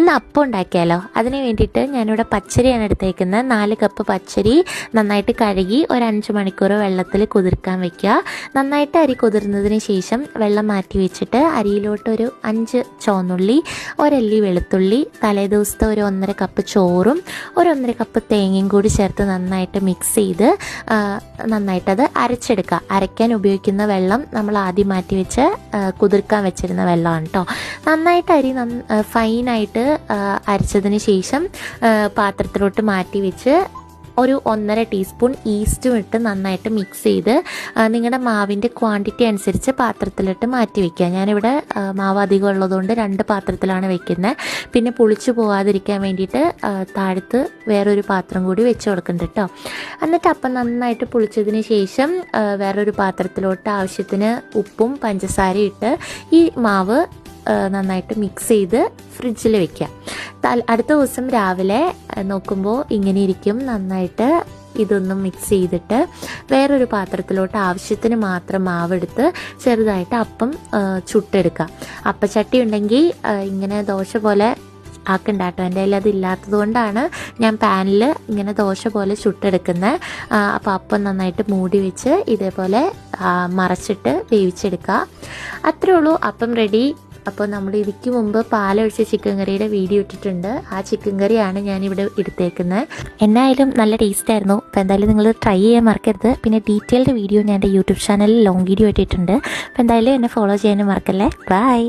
ഇന്ന് അപ്പം ഉണ്ടാക്കിയാലോ? അതിന് വേണ്ടിയിട്ട് ഞാനിവിടെ പച്ചരിയാണ് എടുത്തേക്കുന്നത്. 4 കപ്പ് പച്ചരി നന്നായിട്ട് കഴുകി ഒരു 5 മണിക്കൂർ വെള്ളത്തിൽ കുതിർക്കാൻ വെക്കുക. നന്നായിട്ട് അരി കുതിർന്നതിന് ശേഷം വെള്ളം മാറ്റി വെച്ചിട്ട് അരിയിലോട്ട് ഒരു 5 ചുവന്നുള്ളി, ഒരല്ലി വെളുത്തുള്ളി, തലേദിവസത്തെ ഒരു 1.5 കപ്പ് ചോറും ഒരു 1.5 കപ്പ് തേങ്ങയും കൂടി ചേർത്ത് നന്നായിട്ട് മിക്സ് ചെയ്ത് നന്നായിട്ടത് അരച്ചെടുക്കുക. അരയ്ക്കാൻ ഉപയോഗിക്കുന്ന വെള്ളം നമ്മൾ ആദ്യം മാറ്റി വെച്ച് കുതിർക്കാൻ വെച്ചിരുന്ന വെള്ളമാണ് കേട്ടോ. നന്നായിട്ട് അരി ഫൈനായിട്ട് അരച്ചതിന് ശേഷം പാത്രത്തിലോട്ട് മാറ്റി വെച്ച് ഒരു 1.5 ടീസ്പൂൺ ഈസ്റ്റും ഇട്ട് നന്നായിട്ട് മിക്സ് ചെയ്ത് നിങ്ങളുടെ മാവിൻ്റെ ക്വാണ്ടിറ്റി അനുസരിച്ച് പാത്രത്തിലിട്ട് മാറ്റി വയ്ക്കുക. ഞാനിവിടെ മാവ് അധികം ഉള്ളതുകൊണ്ട് 2 പാത്രത്തിലാണ് വെക്കുന്നത്. പിന്നെ പുളിച്ചു പോകാതിരിക്കാൻ വേണ്ടിയിട്ട് താഴത്ത് വേറൊരു പാത്രം കൂടി വെച്ച് കൊടുക്കുന്നുണ്ട് കേട്ടോ. എന്നിട്ട് അപ്പം നന്നായിട്ട് പുളിച്ചതിന് ശേഷം വേറൊരു പാത്രത്തിലോട്ട് ആവശ്യത്തിന് ഉപ്പും പഞ്ചസാരയും ഇട്ട് ഈ മാവ് നന്നായിട്ട് മിക്സ് ചെയ്ത് ഫ്രിഡ്ജിൽ വെക്കുക. അടുത്ത ദിവസം രാവിലെ നോക്കുമ്പോൾ ഇങ്ങനെ ഇരിക്കും. നന്നായിട്ട് ഇതൊന്നും മിക്സ് ചെയ്തിട്ട് വേറൊരു പാത്രത്തിലോട്ട് ആവശ്യത്തിന് മാത്രം മാവെടുത്ത് ചെറുതായിട്ട് അപ്പം ചുട്ടെടുക്കുക. അപ്പച്ചട്ടി ഉണ്ടെങ്കിൽ ഇങ്ങനെ ദോശ പോലെ ആക്കണ്ടാട്ടോ. എൻ്റെ കയ്യിൽ അതില്ലാത്തത് കൊണ്ടാണ് ഞാൻ പാനിൽ ഇങ്ങനെ ദോശ പോലെ ചുട്ടെടുക്കുന്നത്. അപ്പോൾ അപ്പം നന്നായിട്ട് മൂടി വെച്ച് ഇതേപോലെ മറച്ചിട്ട് വേവിച്ചെടുക്കുക. അത്രേ ഉള്ളൂ, അപ്പം റെഡി. അപ്പോൾ നമ്മൾ ഇതിക്ക് മുമ്പ് പാലൊഴിച്ച ചിക്കൻ കറിയുടെ വീഡിയോ ഇട്ടിട്ടുണ്ട്. ആ ചിക്കൻ കറിയാണ് ഞാനിവിടെ എടുത്തേക്കുന്നത്. എന്നായാലും നല്ല ടേസ്റ്റ് ആയിരുന്നു. അപ്പോൾ എന്തായാലും നിങ്ങൾ ട്രൈ ചെയ്യാൻ മറക്കരുത്. പിന്നെ ഡീറ്റെയിൽഡ് വീഡിയോ ഞാൻ എൻ്റെ യൂട്യൂബ് ചാനലിൽ ലോങ് വീഡിയോ ഇട്ടിട്ടുണ്ട്. അപ്പോൾ എന്തായാലും എന്നെ ഫോളോ ചെയ്യാനും മറക്കല്ലേ. ബൈ.